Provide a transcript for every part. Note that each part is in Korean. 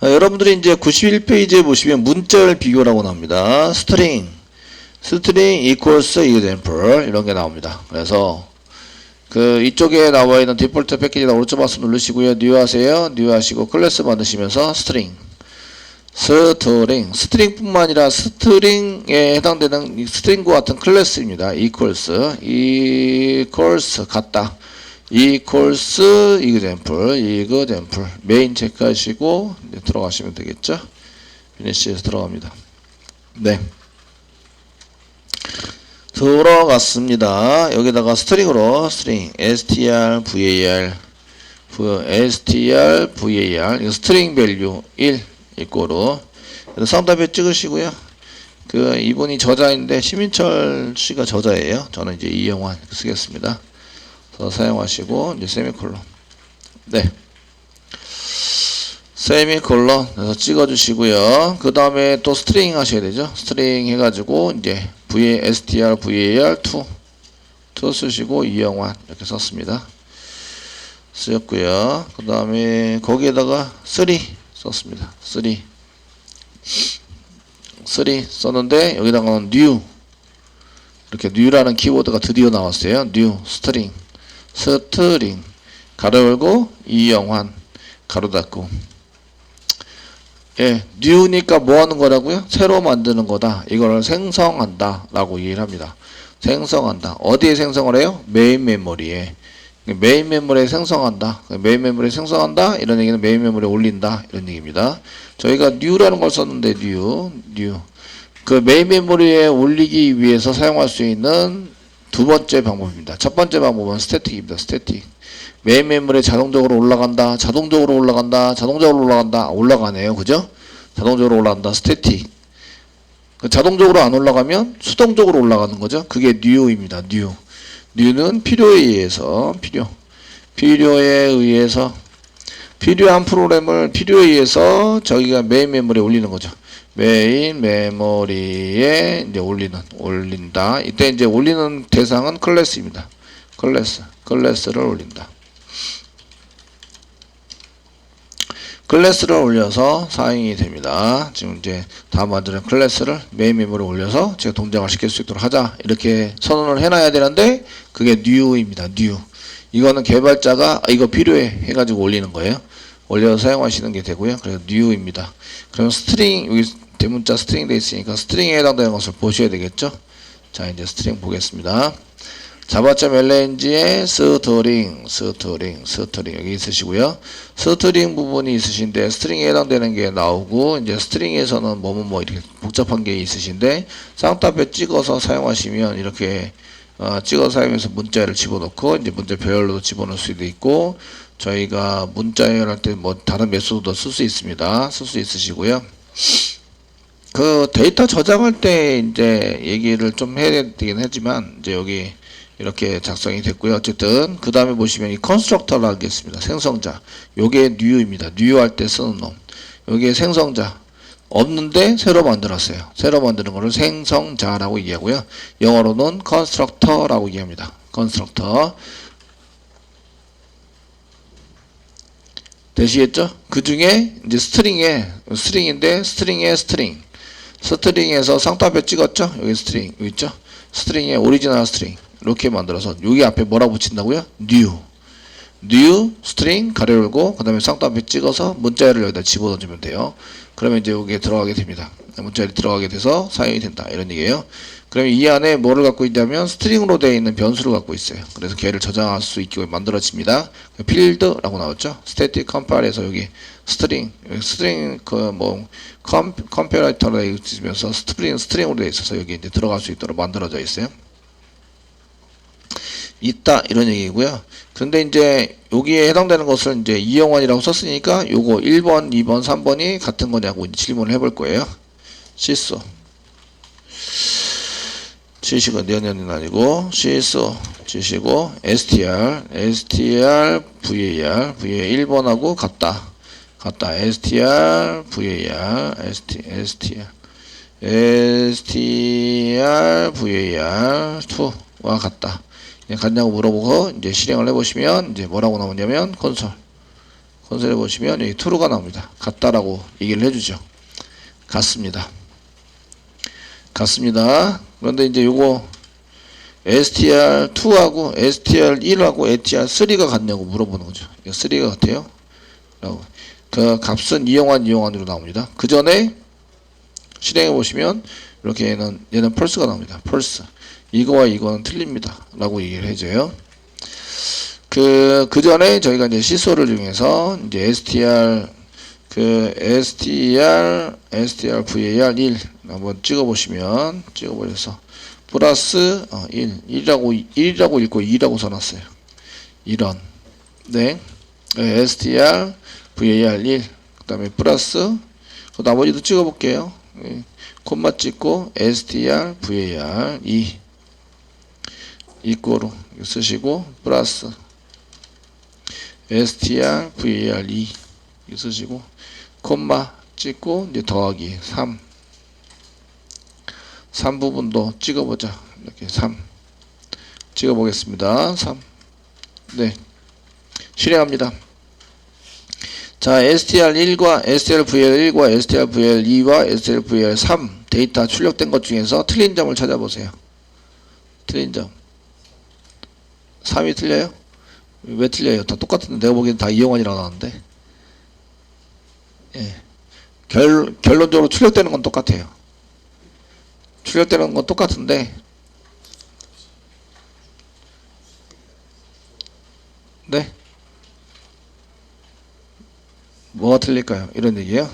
여러분들이 이제 91페이지에 보시면 문자열 비교라고 나옵니다. string equals example 이런 게 나옵니다. 그래서 그 이쪽에 나와 있는 디폴트 패키지나 오른쪽 마우스 누르시고요. new 하세요. new 하시고 클래스 만드시면서 스트링뿐만 아니라 스트링에 해당되는 스트링과 같은 클래스입니다. equals 같다. equals example 메인 체크하시고 이제 들어가시면 되겠죠. 피니시에서 들어갑니다. 네. 들어갔습니다. 여기다가 스트링으로 str var 이거 스트링 밸류 1 이꼬로 쌍따옴표 찍으시고요. 그 이분이 저자인데 시민철 씨가 저자예요. 저는 이제 이영환 쓰겠습니다. 그래서 사용하시고 이제 세미콜론. 네. 세미콜론 그래서 찍어주시고요. 그 다음에 또 스트링 하셔야 되죠. 스트링 해가지고 이제 str var 2 쓰시고 이영환 이렇게 썼습니다. 쓰였고요. 그 다음에 거기에다가 3 썼습니다. 3 썼는데 여기다가는 new 이렇게 new라는 키워드가 드디어 나왔어요. new 스트링 가로 열고 이영환 가로 닫고. 예, new니까 뭐 하는 거라고요? 새로 만드는 거다. 이거를 생성한다 라고 얘기를 합니다. 생성한다. 어디에 생성을 해요? 메인 메모리에. 메인 메모리에 생성한다. 메인 메모리에 생성한다. 이런 얘기는 메인 메모리에 올린다. 이런 얘기입니다. 저희가 new라는 걸 썼는데 new. 그 메인 메모리에 올리기 위해서 사용할 수 있는 두 번째 방법입니다. 첫 번째 방법은 스태틱입니다. 스태틱. 메인 메모리에 자동적으로 올라간다. 올라가네요. 그죠? 자동적으로 올라간다. 스태틱. 자동적으로 안 올라가면 수동적으로 올라가는 거죠. 그게 new입니다. new는 필요에 의해서 필요한 프로그램을 필요에 의해서 저희가 메인 메모리에 올리는 거죠. 메인 메모리에 이제 올린다. 이때 이제 올리는 대상은 클래스입니다. 클래스를 올린다. 클래스를 올려서 사용이 됩니다. 지금 이제 다 만드는 클래스를 메인 메모리에 올려서 제가 동작을 시킬 수 있도록 하자. 이렇게 선언을 해놔야 되는데 그게 new입니다. new. 이거는 개발자가 이거 필요해 해가지고 올리는 거예요. 올려서 사용하시는 게 되고요. 그래서 new입니다. 그럼 스트링 여기 대문자 스트링 돼 있으니까 스트링에 해당되는 것을 보셔야 되겠죠. 자 이제 스트링 보겠습니다. java.lng에 스트링 여기 있으시고요. 스트링 부분이 있으신데 스트링에 해당되는 게 나오고 이제 스트링에서는 뭐 이렇게 복잡한 게 있으신데 쌍따옴표 찍어서 사용하시면 이렇게 찍어서 사용해서 문자열을 집어넣고 이제 문자별로도 집어넣을 수도 있고 저희가 문자열 할 때 뭐 다른 메소드도 쓸 수 있습니다. 쓸 수 있으시고요. 그 데이터 저장할 때 이제 얘기를 좀 해야 되긴 하지만 이제 여기 이렇게 작성이 됐고요. 어쨌든 그 다음에 보시면 이 컨스트럭터라고 하겠습니다. 생성자. 요게 new입니다. new 할 때 쓰는 놈. 요게 생성자. 없는데 새로 만들었어요. 새로 만드는 거를 생성자라고 얘기하고요. 영어로는 constructor라고 얘기합니다. constructor. 되시겠죠? 그 중에 이제 스트링인데 스트링에서 쌍따옴표 찍었죠? 여기 스트링 여기 있죠? 스트링의 오리지널 스트링 이렇게 만들어서 여기 앞에 뭐라 붙인다고요? new 스트링 가로 열고 그 다음에 쌍따옴표 찍어서 문자열을 여기다 집어넣으면 돼요. 그러면 이제 여기에 들어가게 됩니다. 문자열이 들어가게 돼서 사용이 된다 이런 얘기예요. 그러면 이 안에 뭐를 갖고 있냐면 스트링으로 되어 있는 변수를 갖고 있어요. 그래서 걔를 저장할 수 있게 만들어집니다. 필드라고 나왔죠. 스태틱 컴파일에서 여기 스트링 컴패러터가 있으면서 스트링으로 되어 있어서 여기 이제 들어갈 수 있도록 만들어져 있어요. 있다 이런 얘기고요. 그런데 이제 여기에 해당되는 것을 이제 이영환이라고 썼으니까 요거 1번, 2번, 3번이 같은 거냐고 이제 질문을 해볼 거예요. 실수. 지시고 내년은 아니고 실수 지시고 str var 1번하고 같다 str var var 2와 같다. 같냐고 물어보고 이제 실행을 해보시면 이제 뭐라고 나오냐면 콘솔에 보시면 여기 true가 나옵니다. 같다라고 얘기를 해주죠. 같습니다. 같습니다. 그런데 이제 요거 str2하고 str1하고 str3가 같냐고 물어보는 거죠. 3가 같아요. 라고. 그 값은 이용환으로 나옵니다. 그 전에 실행해 보시면 이렇게 얘는 펄스가 나옵니다. 펄스. 이거와 이거는 틀립니다. 라고 얘기를 해줘요. 그 전에 저희가 이제 시소를 이용해서 이제 strvar1 한번 찍어보셔서 플러스 1이라고 읽고 2라고 써놨어요. 이런 네 strvar1 그 다음에 플러스 나머지도 찍어볼게요. 콤마 찍고 strvar2 이꼬로 쓰시고 플러스 strvar2 쓰시고 콤마 찍고 이제 더하기 3 부분도 찍어보자. 이렇게 3 찍어보겠습니다. 3 네 실행합니다. 자 str1과 strvl1과 strvl2와 strvl3 데이터 출력된 것 중에서 틀린 점을 찾아보세요. 틀린 점 3이 틀려요? 왜 틀려요? 다 똑같은데 내가 보기엔 다 이용환이라고 나왔는데 예. 결론적으로 출력되는 건 똑같아요. 출력되는 건 똑같은데 네 뭐가 틀릴까요? 이런 얘기예요.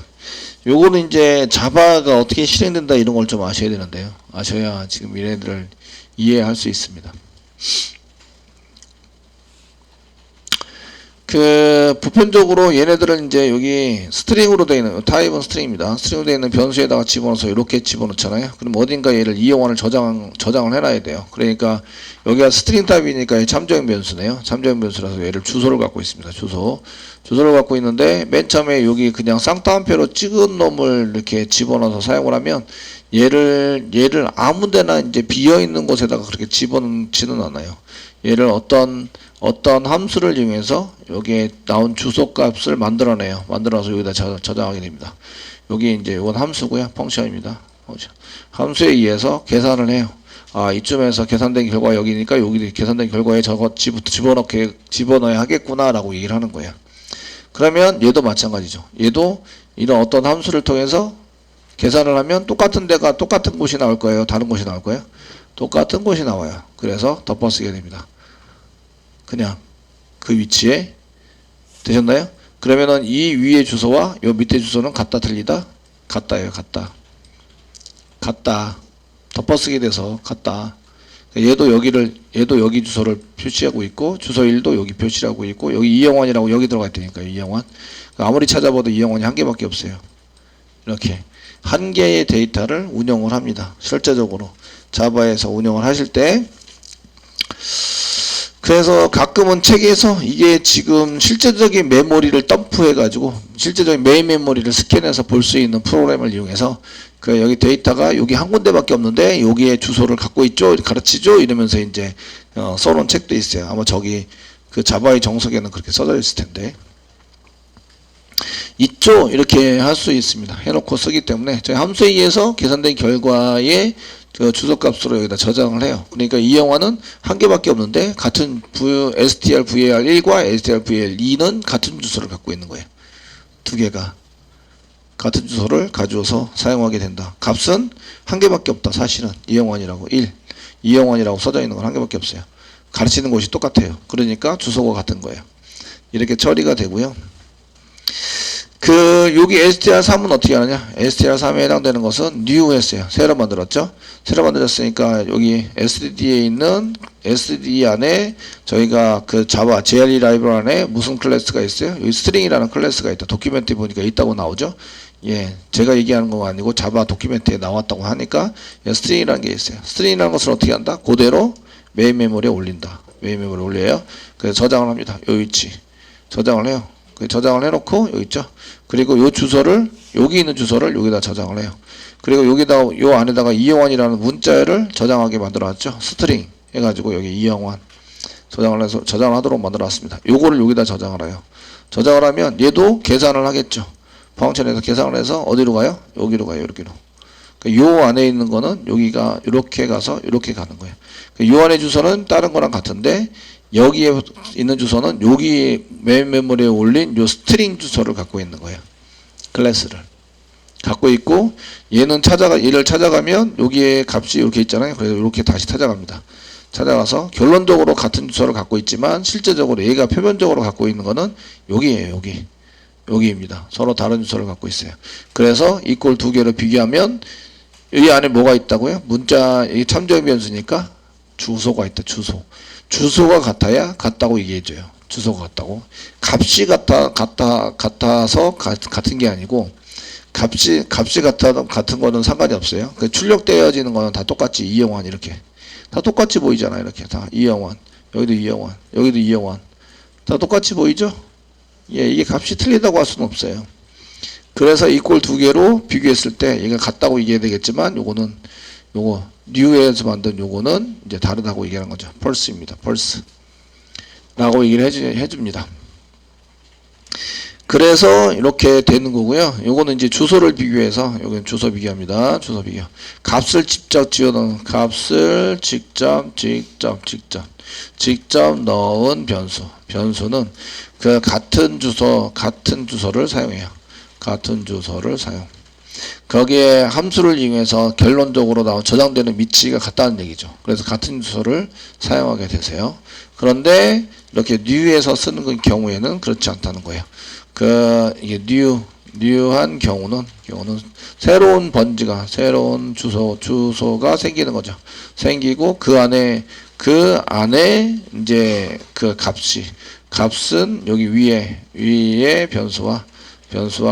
요거는 이제 자바가 어떻게 실행된다 이런 걸 좀 아셔야 되는데요. 아셔야 지금 얘네들을 이해할 수 있습니다. 보편적으로 얘네들은 이제 여기 스트링으로 되어 있는, 타입은 스트링입니다. 스트링으로 되어 있는 변수에다가 집어넣어서 이렇게 집어넣잖아요. 그럼 어딘가 얘를 이용환을 저장을 해놔야 돼요. 그러니까 여기가 스트링 타입이니까 참조형 변수네요. 참조형 변수라서 얘를 주소를 갖고 있습니다. 주소를 갖고 있는데 맨 처음에 여기 그냥 쌍따옴표로 찍은 놈을 이렇게 집어넣어서 사용을 하면 얘를 아무데나 이제 비어있는 곳에다가 그렇게 집어넣지는 않아요. 얘를 어떤 함수를 이용해서 여기에 나온 주소값을 만들어내요. 만들어서 여기다 저장하게 됩니다. 여기 이제 이건 함수고요. 펑션입니다. 함수에 의해서 계산을 해요. 아, 이쯤에서 계산된 결과 여기니까 여기 계산된 결과에 저거 집어넣어야 하겠구나라고 얘기를 하는 거예요. 그러면 얘도 마찬가지죠. 얘도 이런 어떤 함수를 통해서 계산을 하면 똑같은 곳이 나올 거예요. 다른 곳이 나올 거예요. 똑같은 곳이 나와요. 그래서 덮어쓰게 됩니다. 그냥 그 위치에 되셨나요? 그러면은 이 위에 주소와 요 밑에 주소는 같다 틀리다? 같다예요. 같다. 덮어쓰게 돼서 같다. 얘도 여기 주소를 표시하고 있고 주소 1도 여기 표시하고 있고 여기 이영환이라고 여기 들어가 있다니까요. 이영환. 아무리 찾아봐도 이영환이 한 개밖에 없어요. 이렇게 한 개의 데이터를 운영을 합니다. 실제적으로 자바에서 운영을 하실 때 그래서 가끔은 책에서 이게 지금 실제적인 메모리를 덤프해가지고 실제적인 메인 메모리를 스캔해서 볼 수 있는 프로그램을 이용해서 그 여기 데이터가 여기 한 군데밖에 없는데 여기에 주소를 갖고 있죠, 가르치죠 이러면서 이제 써놓은 책도 있어요. 아마 저기 그 자바의 정석에는 그렇게 써져 있을 텐데 있죠 이렇게 할 수 있습니다. 해놓고 쓰기 때문에 저희 함수에 의해서 계산된 결과에 그 주소값으로 여기다 저장을 해요. 그러니까 이 영화는 한 개밖에 없는데 같은 strvar1과 strvar2는 같은 주소를 갖고 있는 거예요. 두 개가 같은 주소를 가져와서 사용하게 된다. 값은 한 개밖에 없다. 사실은 이영환이라고 1, 이영환이라고 써져 있는 건 한 개밖에 없어요. 가르치는 곳이 똑같아요. 그러니까 주소가 같은 거예요. 이렇게 처리가 되고요. 여기 str3은 어떻게 하느냐? str3에 해당되는 것은 new 했어요. 새로 만들었죠? 새로 만들었으니까 여기 SD에 있는 SD 안에 저희가 그 자바 JRE 라이브러리 안에 무슨 클래스가 있어요? 여기 스트링이라는 클래스가 있다. 도큐멘트에 보니까 있다고 나오죠? 예, 제가 얘기하는 건 아니고 자바 도큐멘트에 나왔다고 하니까 스트링이라는 게 있어요. 스트링이라는 것을 어떻게 한다? 그대로 메인 메모리에 올린다. 메인 메모리에 올려요. 그래서 저장을 합니다. 요 위치 저장을 해요. 저장을 해놓고 여기 있죠. 그리고 요 주소를 여기 있는 주소를 여기다 저장을 해요. 그리고 여기다 요 안에다가 이영환이라는 문자를 저장하게 만들어놨죠. 스트링 해가지고 여기 이영환 저장을 해서 저장을 하도록 만들어놨습니다. 요거를 여기다 저장을 해요. 저장을 하면 얘도 계산을 하겠죠. 펑션에서 계산을 해서 어디로 가요? 여기로 가요. 여기로. 요 안에 있는 거는 여기가 이렇게 가서 이렇게 가는 거예요. 요 안에 주소는 다른 거랑 같은데 여기에 있는 주소는 여기 메인 메모리에 올린 요 스트링 주소를 갖고 있는 거예요. 클래스를 갖고 있고 얘를 찾아가면 여기에 값이 이렇게 있잖아요. 그래서 이렇게 다시 찾아갑니다. 찾아가서 결론적으로 같은 주소를 갖고 있지만 실제적으로 얘가 표면적으로 갖고 있는 거는 여기에요. 여기입니다. 서로 다른 주소를 갖고 있어요. 그래서 이꼴 두 개를 비교하면 이 안에 뭐가 있다고요? 문자, 이 참조형 변수니까 주소가 있다. 주소가 같아야 같다고 얘기해줘요. 주소가 같다고. 값이 같아서 같은 게 아니고 값이 같은 거는 상관이 없어요. 그 출력되어지는 거는 다 똑같이 201 이렇게. 다 똑같이 보이잖아요. 이렇게 다 201. 여기도 201. 여기도 201. 다 똑같이 보이죠? 예, 이게 값이 틀리다고 할 수는 없어요. 그래서 이꼴 두 개로 비교했을 때 얘가 같다고 얘기해야 되겠지만 요거 뉴에서 만든 요거는 이제 다르다고 얘기하는 거죠. 펄스입니다. 펄스 라고 얘기를 해줍니다. 그래서 이렇게 되는 거고요. 요거는 이제 주소를 비교해서 여기는 주소 비교합니다. 주소 비교. 값을 직접 지어넣은 값을 직접 넣은 변수는 그 같은 주소를 사용해요. 같은 주소를 사용. 거기에 함수를 이용해서 결론적으로 저장되는 위치가 같다는 얘기죠. 그래서 같은 주소를 사용하게 되세요. 그런데 이렇게 new에서 쓰는 경우에는 그렇지 않다는 거예요. 이게 new한 경우는 새로운 번지가, 새로운 주소가 생기는 거죠. 생기고 그 안에 이제 그 값은 여기 위에 변수와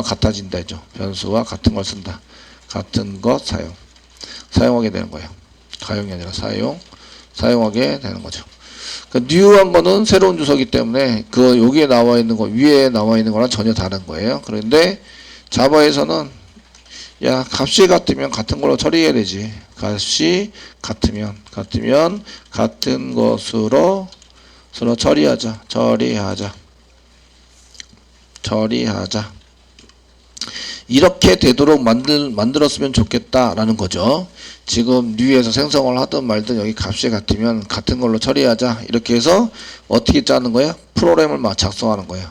같아진다죠. 변수와 같은 걸 쓴다. 같은 것 사용하게 되는 거예요. 가용이 아니라 사용하게 되는 거죠. 그 new한 거는 새로운 주소이기 때문에 여기에 나와 있는 거, 위에 나와 있는 거랑 전혀 다른 거예요. 그런데 자바에서는 값이 같으면 같은 걸로 처리해야 되지. 값이 같으면 같은 것으로 처리하자. 이렇게 되도록 만들었으면 좋겠다라는 거죠. 지금 new에서 생성을 하든 말든 여기 값이 같으면 같은 걸로 처리하자. 이렇게 해서 어떻게 짜는 거예요? 프로그램을 작성하는 거예요.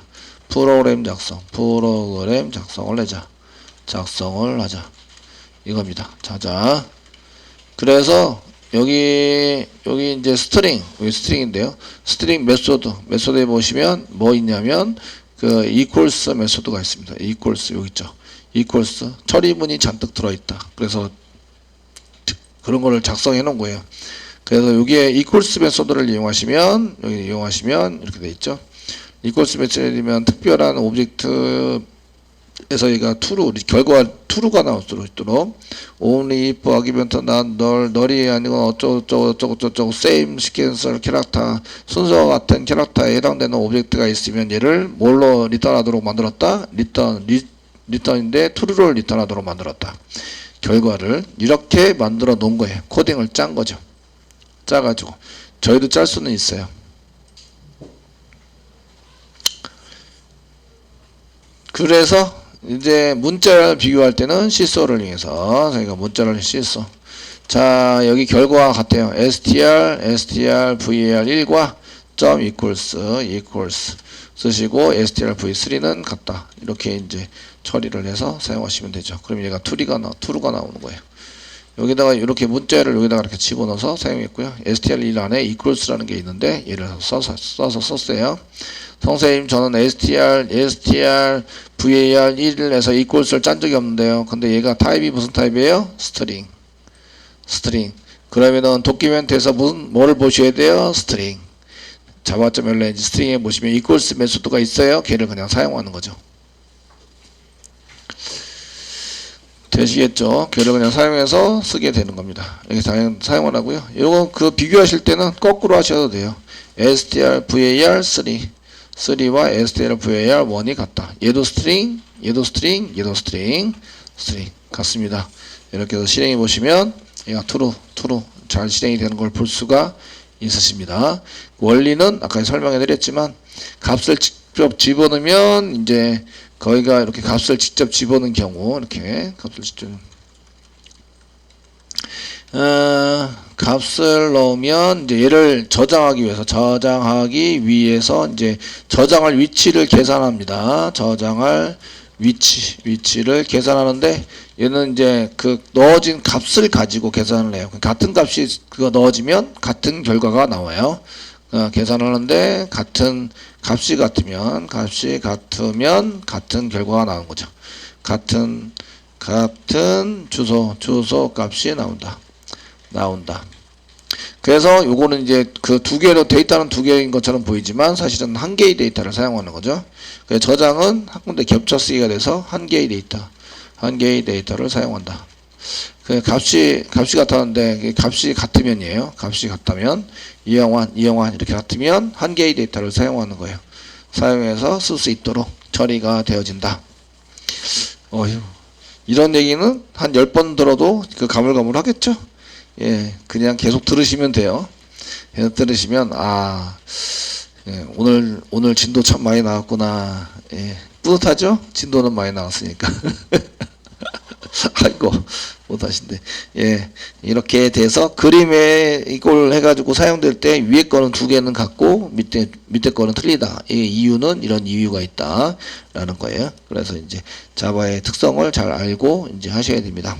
프로그램 작성을 하자. 이겁니다. 자자. 그래서 여기 이제 스트링인데요. 스트링 메소드에 보시면 뭐 있냐면 그 equals 메소드가 있습니다. equals 여기 있죠. equals 처리문이 잔뜩 들어있다. 그래서 그런 거를 작성해 놓은 거예요. 그래서 여기에 equals 메소드를 이용하시면 이렇게 돼 있죠. equals 메소드면 특별한 오브젝트에서 얘가 결과가 true가 나올 수 있도록 only if 아기멘트 널이 아니고 어쩌고 same sequence 캐릭터 순서와 같은 캐릭터에 해당되는 오브젝트가 있으면 얘를 뭘로 리턴하도록 만들었다? 리턴인데 true를 리턴하도록 만들었다. 결과를 이렇게 만들어 놓은 거예요. 코딩을 짠 거죠. 짜가지고 저희도 짤 수는 있어요. 그래서 이제 문자를 비교할 때는 시소를 이용해서 저희가 문자를 시소. 자, 여기 결과가 같아요. str var 1과 equals 쓰시고 str v3는 같다. 이렇게 이제 처리를 해서 사용하시면 되죠. 그럼 얘가 true가 나오는 거예요. 여기다가 이렇게 문자를 여기다가 이렇게 집어넣어서 사용했고요. str1 안에 equals라는 게 있는데 얘를 써서 썼어요. 선생님 저는 str var 1을 해서 equals를 짠 적이 없는데요. 근데 얘가 타입이 무슨 타입이에요? 스트링. 그러면은 도큐멘트에서 뭐를 보셔야 돼요? 스트링. 자바.ls 스트링에 보시면 equals 메소드가 있어요. 걔를 그냥 사용하는 거죠. 되시겠죠? 걔를 그냥 사용해서 쓰게 되는 겁니다. 이렇게 사용을 하고요. 이거 비교하실 때는 거꾸로 하셔도 돼요. str var 3와 str var 1이 같다. 얘도 스트링 같습니다. 이렇게 해서 실행해 보시면 얘가 true 잘 실행이 되는 걸 볼 수가 있으십니다. 원리는 아까 설명해 드렸지만 값을 직접 집어넣으면 이제 거기가 이렇게 값을 직접 집어넣은 경우 이렇게 값을 직접 값을 넣으면 이제 얘를 저장하기 위해서 이제 저장할 위치를 계산합니다. 저장할 위치를 계산하는데 얘는 이제 그 넣어진 값을 가지고 계산을 해요. 같은 값이 그거 넣어지면 같은 결과가 나와요. 계산하는데 같은 값이 같으면 같은 결과가 나오는 거죠. 같은 주소 값이 나온다. 그래서 요거는 이제 그 두 개로 데이터는 두 개인 것처럼 보이지만 사실은 한 개의 데이터를 사용하는 거죠. 그래서 저장은 한 군데 겹쳐 쓰기가 돼서 한 개의 데이터를 사용한다. 그 값이 같았는데 값이 같으면이에요. 값이 같다면 이영환 이렇게 같으면 한 개의 데이터를 사용하는 거예요. 사용해서 쓸 수 있도록 처리가 되어진다. 이런 얘기는 한 10번 들어도 그 가물가물 하겠죠? 예, 그냥 계속 들으시면 돼요. 계속 들으시면, 예, 오늘 진도 참 많이 나왔구나. 예, 뿌듯하죠? 진도는 많이 나왔으니까. 아이고, 못하신데. 예, 이렇게 돼서 그림에 이걸 해가지고 사용될 때 위에 거는 두 개는 같고 밑에 거는 틀리다. 이 이유는 이런 이유가 있다. 라는 거예요. 그래서 이제 자바의 특성을 잘 알고 이제 하셔야 됩니다.